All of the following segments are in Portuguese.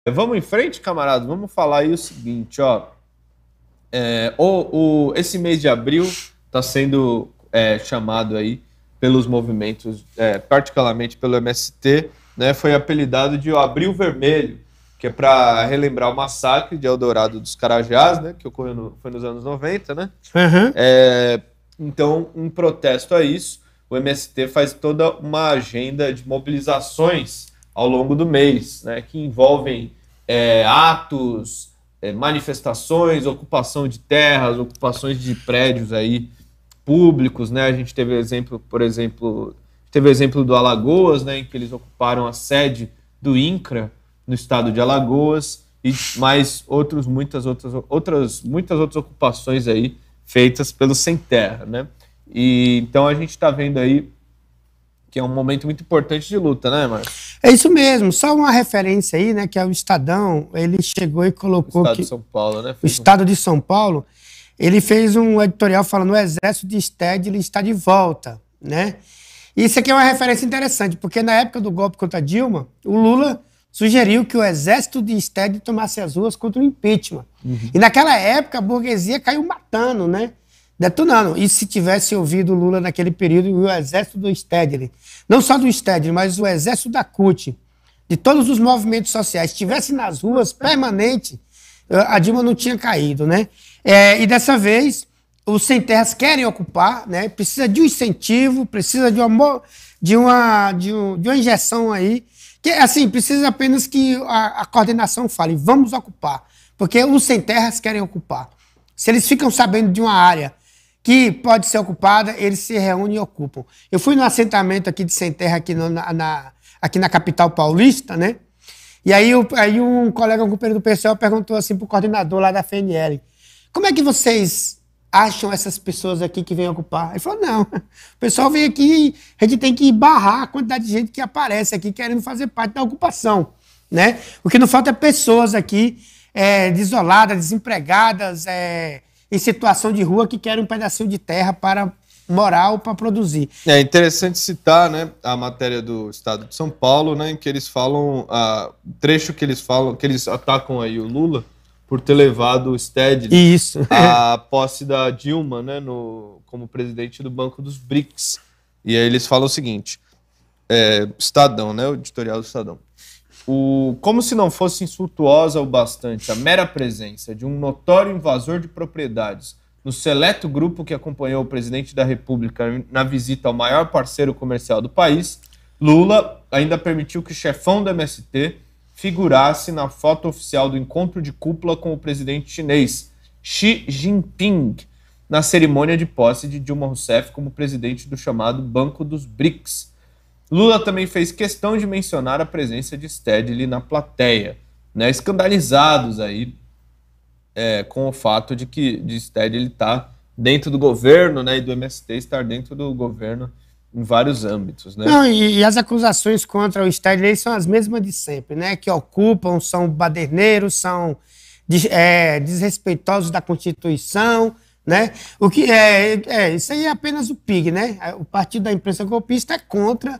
Vamos em frente, camaradas. Vamos falar aí o seguinte, ó. Esse mês de abril está sendo chamado aí pelos movimentos, particularmente pelo MST, né? Foi apelidado de o Abril Vermelho, que é para relembrar o massacre de Eldorado dos Carajás, né? Que ocorreu foi nos anos 90, né? Uhum. Então, em protesto a isso, o MST faz toda uma agenda de mobilizações ao longo do mês, né, que envolvem atos, manifestações, ocupação de terras, ocupações de prédios aí públicos, né? A gente teve exemplo, por exemplo, teve o exemplo do Alagoas, né, em que eles ocuparam a sede do INCRA no estado de Alagoas e mais muitas outras ocupações aí feitas pelo Sem Terra, né? E então a gente está vendo aí que é um momento muito importante de luta, né, Márcio? É isso mesmo. Só uma referência aí, né, que é o Estadão, ele chegou e colocou O Estado que de São Paulo, né? o Estado de São Paulo, ele fez um editorial falando o exército de Stedley está de volta, né? E isso aqui é uma referência interessante, porque na época do golpe contra Dilma, o Lula sugeriu que o exército de Stedley tomasse as ruas contra o impeachment. E naquela época a burguesia caiu matando, né? Detonando. E se tivesse ouvido o Lula naquele período, e o exército do Stedley, não só do Stedley, mas o exército da CUT, de todos os movimentos sociais, estivesse nas ruas permanente, a Dilma não tinha caído, né? E dessa vez, os sem terras querem ocupar, né? Precisa de um incentivo, precisa de uma injeção aí, que assim, precisa apenas que a coordenação fale, vamos ocupar, porque os sem terras querem ocupar. Se eles ficam sabendo de uma área que pode ser ocupada, eles se reúnem e ocupam. Eu fui no assentamento aqui de Sem Terra, aqui na capital paulista, né? E aí um colega, um companheiro do PCO, perguntou assim pro coordenador lá da FNL, como é que vocês acham essas pessoas aqui que vêm ocupar? Ele falou, não, o pessoal vem aqui, a gente tem que barrar a quantidade de gente que aparece aqui querendo fazer parte da ocupação, né? O que não falta é pessoas aqui desoladas, desempregadas, em situação de rua que querem um pedacinho de terra para morar ou para produzir. É interessante citar, né, a matéria do Estado de São Paulo, né, em que eles falam, o trecho que eles falam, que eles atacam aí o Lula por ter levado o Stedley Isso. à posse da Dilma, né, como presidente do Banco dos BRICS. E aí eles falam o seguinte, Estadão, né, o editorial do Estadão. Como se não fosse insultuosa o bastante a mera presença de um notório invasor de propriedades no seleto grupo que acompanhou o presidente da República na visita ao maior parceiro comercial do país, Lula ainda permitiu que o chefão do MST figurasse na foto oficial do encontro de cúpula com o presidente chinês Xi Jinping, na cerimônia de posse de Dilma Rousseff como presidente do chamado Banco dos BRICS. Lula também fez questão de mencionar a presença de Stedley na plateia, né, escandalizados aí com o fato de Stedley estar dentro do governo, né, e do MST estar dentro do governo em vários âmbitos, né? Não, e as acusações contra o Stedley são as mesmas de sempre, né? Que ocupam, são baderneiros, são desrespeitosos da Constituição, né? O que isso aí é apenas o PIG, né? O Partido da Imprensa Golpista é contra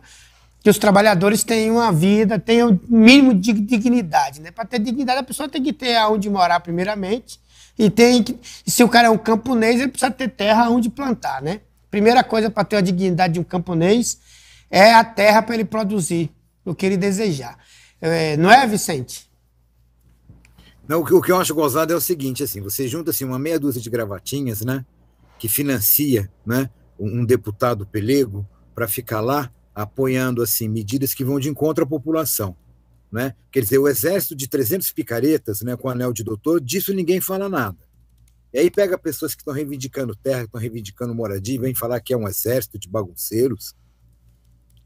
que os trabalhadores tenham uma vida, tenham um mínimo de dignidade, né? Para ter dignidade, a pessoa tem que ter aonde morar primeiramente e se o cara é um camponês, ele precisa ter terra onde plantar, né? Primeira coisa para ter a dignidade de um camponês é a terra para ele produzir o que ele desejar. Não é, Vicente? Não, o que eu acho gozado é o seguinte, assim, você junta assim, uma meia dúzia de gravatinhas, né, que financia, né, um deputado pelego para ficar lá apoiando assim, medidas que vão de encontro à população. Né? Quer dizer, o exército de 300 picaretas, né, com anel de doutor, disso ninguém fala nada. E aí pega pessoas que estão reivindicando terra, que estão reivindicando moradia, e vem falar que é um exército de bagunceiros.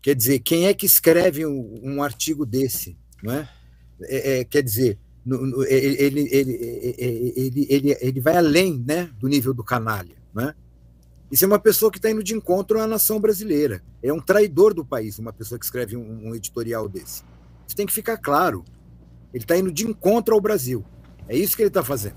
Quer dizer, quem é que escreve um artigo desse? Não é? Quer dizer, ele vai além, né, do nível do canalha. Não é? Isso é uma pessoa que está indo de encontro à nação brasileira. É um traidor do país, uma pessoa que escreve um editorial desse. Isso tem que ficar claro. Ele está indo de encontro ao Brasil. É isso que ele está fazendo.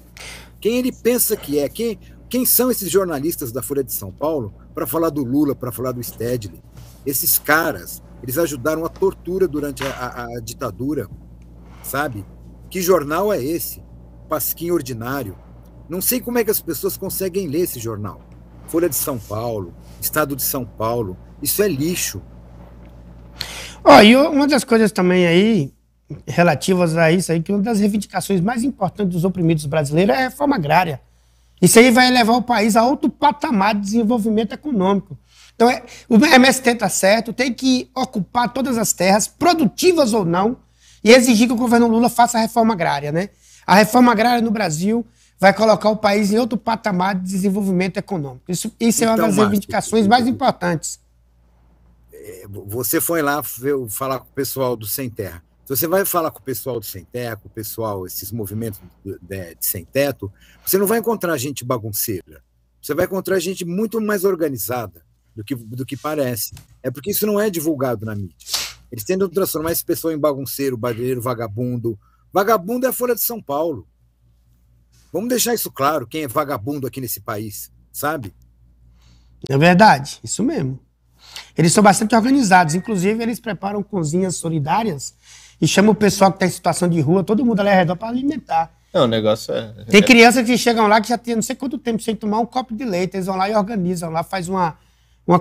Quem ele pensa que é? Quem são esses jornalistas da Folha de São Paulo para falar do Lula, para falar do Stedley? Esses caras, eles ajudaram a tortura durante a ditadura, sabe? Que jornal é esse? Pasquim ordinário. Não sei como é que as pessoas conseguem ler esse jornal. Folha de São Paulo, Estado de São Paulo, isso é lixo. E uma das coisas também aí, relativas a isso aí, que uma das reivindicações mais importantes dos oprimidos brasileiros é a reforma agrária. Isso aí vai levar o país a outro patamar de desenvolvimento econômico. Então, o MST está certo, tem que ocupar todas as terras, produtivas ou não, e exigir que o governo Lula faça a reforma agrária, né? A reforma agrária no Brasil vai colocar o país em outro patamar de desenvolvimento econômico. Isso é uma das reivindicações mais importantes. Você foi lá falar com o pessoal do Sem Terra. Se você vai falar com o pessoal do Sem Terra, com o pessoal, esses movimentos de sem teto, você não vai encontrar gente bagunceira. Você vai encontrar gente muito mais organizada do que parece. É porque isso não é divulgado na mídia. Eles tentam transformar esse pessoal em bagunceiro, badreiro, vagabundo. Vagabundo é a Folha de São Paulo. Vamos deixar isso claro, quem é vagabundo aqui nesse país, sabe? É verdade, isso mesmo. Eles são bastante organizados, inclusive eles preparam cozinhas solidárias e chamam o pessoal que está em situação de rua, todo mundo ali ao redor para alimentar. Não, o negócio Tem crianças que chegam lá que já tem não sei quanto tempo sem tomar um copo de leite, eles vão lá e organizam lá, faz uma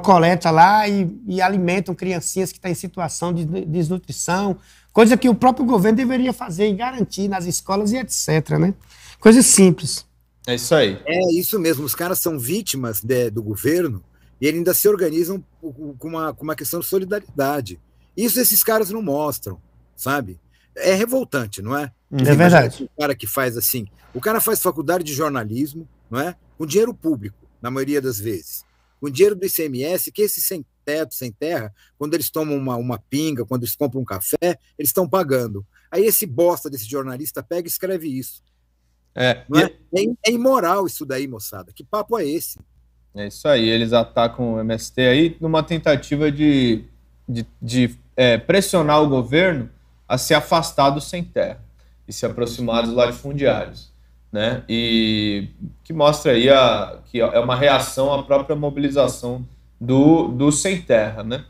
coleta lá e alimentam criancinhas que estão em situação de desnutrição, coisa que o próprio governo deveria fazer e garantir nas escolas e etc, né? Coisa simples. É isso aí. É isso mesmo, os caras são vítimas do governo e eles ainda se organizam com uma questão de solidariedade. Isso esses caras não mostram, sabe? É revoltante, não é? É verdade. O cara que faz assim, o cara faz faculdade de jornalismo, não é? Com dinheiro público, na maioria das vezes. Com dinheiro do ICMS, que esses sem teto, sem terra, quando eles tomam uma pinga, quando eles compram um café, eles estão pagando. Aí esse bosta desse jornalista pega e escreve isso. É imoral isso daí, moçada. Que papo é esse? É isso aí. Eles atacam o MST aí numa tentativa de pressionar o governo a se afastar do sem terra e se aproximar dos latifundiários, né? E que mostra aí que é uma reação à própria mobilização do sem terra, né?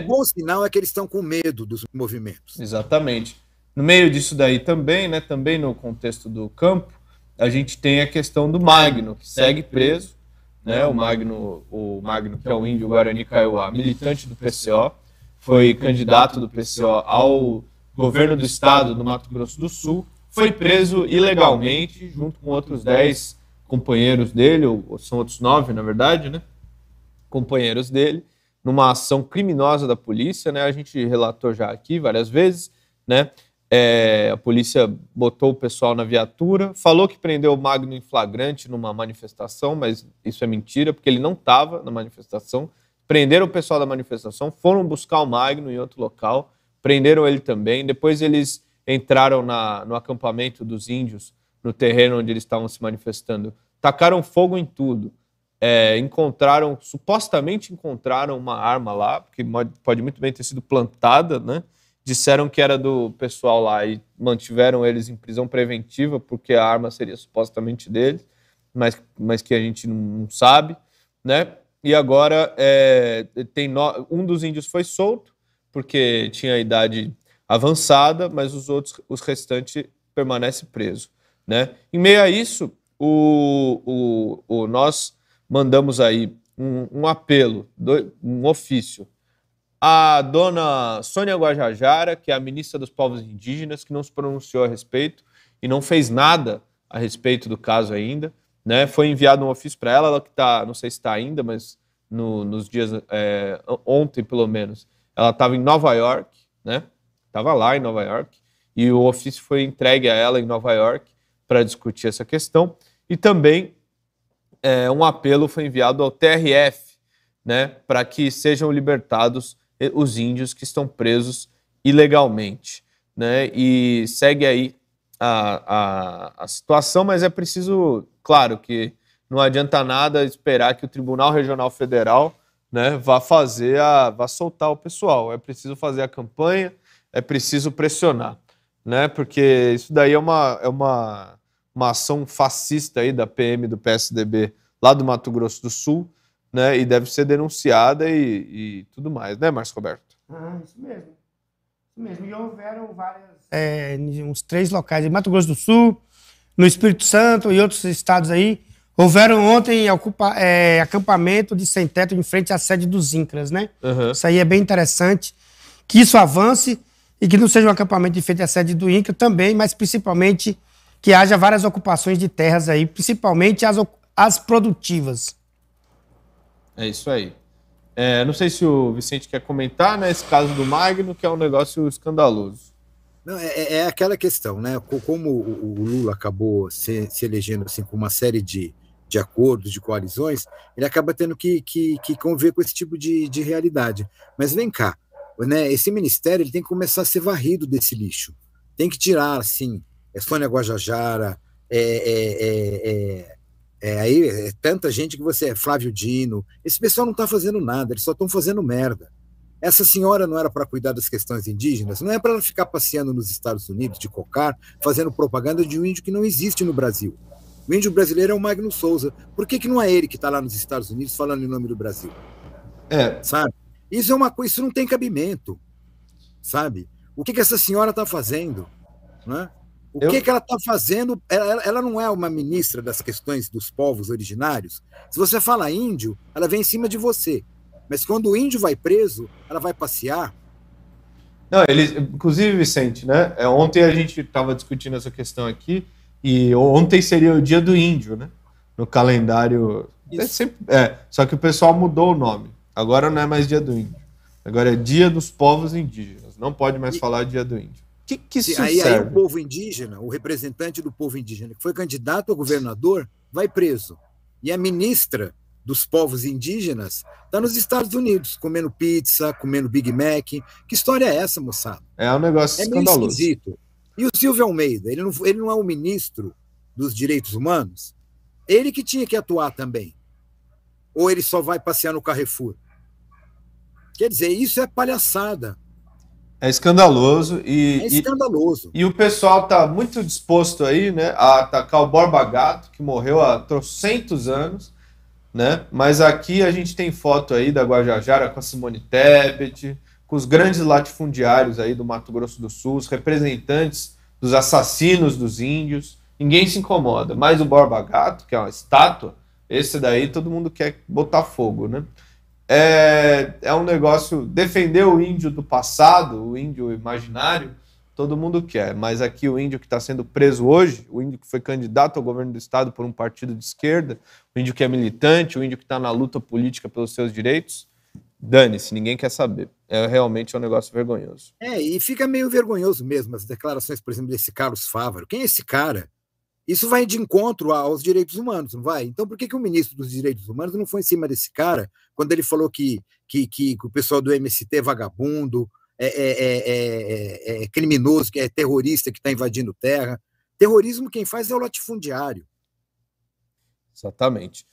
O bom sinal é que eles estão com medo dos movimentos. Exatamente. No meio disso daí também, né? Também no contexto do campo, a gente tem a questão do Magno, que segue preso, né? O Magno, que é o índio Guarani Kaiowá, militante do PCO, foi candidato do PCO ao governo do estado do Mato Grosso do Sul, foi preso ilegalmente, junto com outros 10 companheiros dele, ou são outros 9, na verdade, né? Companheiros dele, numa ação criminosa da polícia, né? A gente relatou já aqui várias vezes, né? A polícia botou o pessoal na viatura, falou que prendeu o Magno em flagrante numa manifestação, mas isso é mentira, porque ele não estava na manifestação. Prenderam o pessoal da manifestação, foram buscar o Magno em outro local, prenderam ele também. Depois eles entraram no acampamento dos índios, no terreno onde eles estavam se manifestando, tacaram fogo em tudo. Supostamente encontraram uma arma lá, que pode muito bem ter sido plantada, né? Disseram que era do pessoal lá e mantiveram eles em prisão preventiva porque a arma seria supostamente deles, mas que a gente não sabe, né? E agora um dos índios foi solto porque tinha a idade avançada, mas os restantes permanecem presos, né? Em meio a isso, nós mandamos aí um apelo, um ofício a dona Sônia Guajajara, que é a ministra dos Povos Indígenas, que não se pronunciou a respeito e não fez nada a respeito do caso ainda, né? Foi enviado um ofício para ela que está, não sei se está ainda, mas nos dias, ontem pelo menos, ela estava em Nova York, né? Estava lá em Nova York, e o ofício foi entregue a ela em Nova York para discutir essa questão, e também um apelo foi enviado ao TRF, né? Para que sejam libertados os índios que estão presos ilegalmente, né? E segue aí a situação, mas é preciso, claro, que não adianta nada esperar que o Tribunal Regional Federal, né, vá soltar o pessoal. É preciso fazer a campanha, é preciso pressionar, né? Porque isso daí é uma ação fascista aí da PM do PSDB lá do Mato Grosso do Sul, né, e deve ser denunciada e tudo mais, né, Márcio Roberto? Isso mesmo. Mesmo, e houveram uns 3 locais, em Mato Grosso do Sul, no Espírito Santo e outros estados aí. Houveram ontem acampamento de sem-teto em frente à sede dos INCRAS, né? Uhum. Isso aí é bem interessante. Que isso avance e que não seja um acampamento de frente à sede do INCRA também, mas principalmente que haja várias ocupações de terras aí, principalmente as produtivas. É isso aí. Não sei se o Vicente quer comentar, né, esse caso do Magno, que é um negócio escandaloso. Não, é aquela questão, né? Como o Lula acabou se elegendo assim, com uma série de acordos, de coalizões, ele acaba tendo que conviver com esse tipo de realidade. Mas vem cá, né? Esse ministério ele tem que começar a ser varrido desse lixo. Tem que tirar, assim, Sônia Guajajara, aí é tanta gente que você é Flávio Dino. Esse pessoal não está fazendo nada, eles só estão fazendo merda. Essa senhora não era para cuidar das questões indígenas, não é para ela ficar passeando nos Estados Unidos de cocar, fazendo propaganda de um índio que não existe no Brasil. O índio brasileiro é o Magno Souza. Por que não é ele que está lá nos Estados Unidos falando em nome do Brasil? Sabe? Isso é uma coisa, isso não tem cabimento. Sabe? O que essa senhora está fazendo? Né? O que ela está fazendo? Ela não é uma ministra das questões dos povos originários. Se você fala índio, ela vem em cima de você. Mas quando o índio vai preso, ela vai passear. Não, inclusive, Vicente, né? Ontem a gente estava discutindo essa questão aqui, e ontem seria o Dia do Índio, né? No calendário. Só que o pessoal mudou o nome. Agora não é mais Dia do Índio. Agora é Dia dos Povos Indígenas. Não pode mais falar Dia do Índio. Que isso aí serve? O povo indígena, o representante do povo indígena, que foi candidato a governador, vai preso. E a ministra dos povos indígenas está nos Estados Unidos, comendo pizza, comendo Big Mac. Que história é essa, moçada? É um negócio escandaloso. Meio esquisito. E o Silvio Almeida, ele não é o ministro dos direitos humanos? Ele que tinha que atuar também. Ou ele só vai passear no Carrefour? Quer dizer, isso é palhaçada. É escandaloso. É escandaloso. E o pessoal está muito disposto aí, né, a atacar o Borba Gato, que morreu há trocentos anos, né? Mas aqui a gente tem foto aí da Guajajara com a Simone Tebet, com os grandes latifundiários aí do Mato Grosso do Sul, os representantes dos assassinos dos índios. Ninguém se incomoda. Mas o Borba Gato, que é uma estátua, esse daí todo mundo quer botar fogo, né? É um negócio, defender o índio do passado, o índio imaginário, todo mundo quer, mas aqui o índio que está sendo preso hoje, o índio que foi candidato ao governo do estado por um partido de esquerda, o índio que é militante, o índio que está na luta política pelos seus direitos, dane-se, ninguém quer saber. Realmente um negócio vergonhoso. E fica meio vergonhoso mesmo as declarações, por exemplo, desse Carlos Fávaro. Quem é esse cara? Isso vai de encontro aos direitos humanos, não vai? Então por que o ministro dos direitos humanos não foi em cima desse cara quando ele falou que o pessoal do MST é vagabundo, é criminoso, que é terrorista, que está invadindo terra? Terrorismo quem faz é o latifundiário. Exatamente.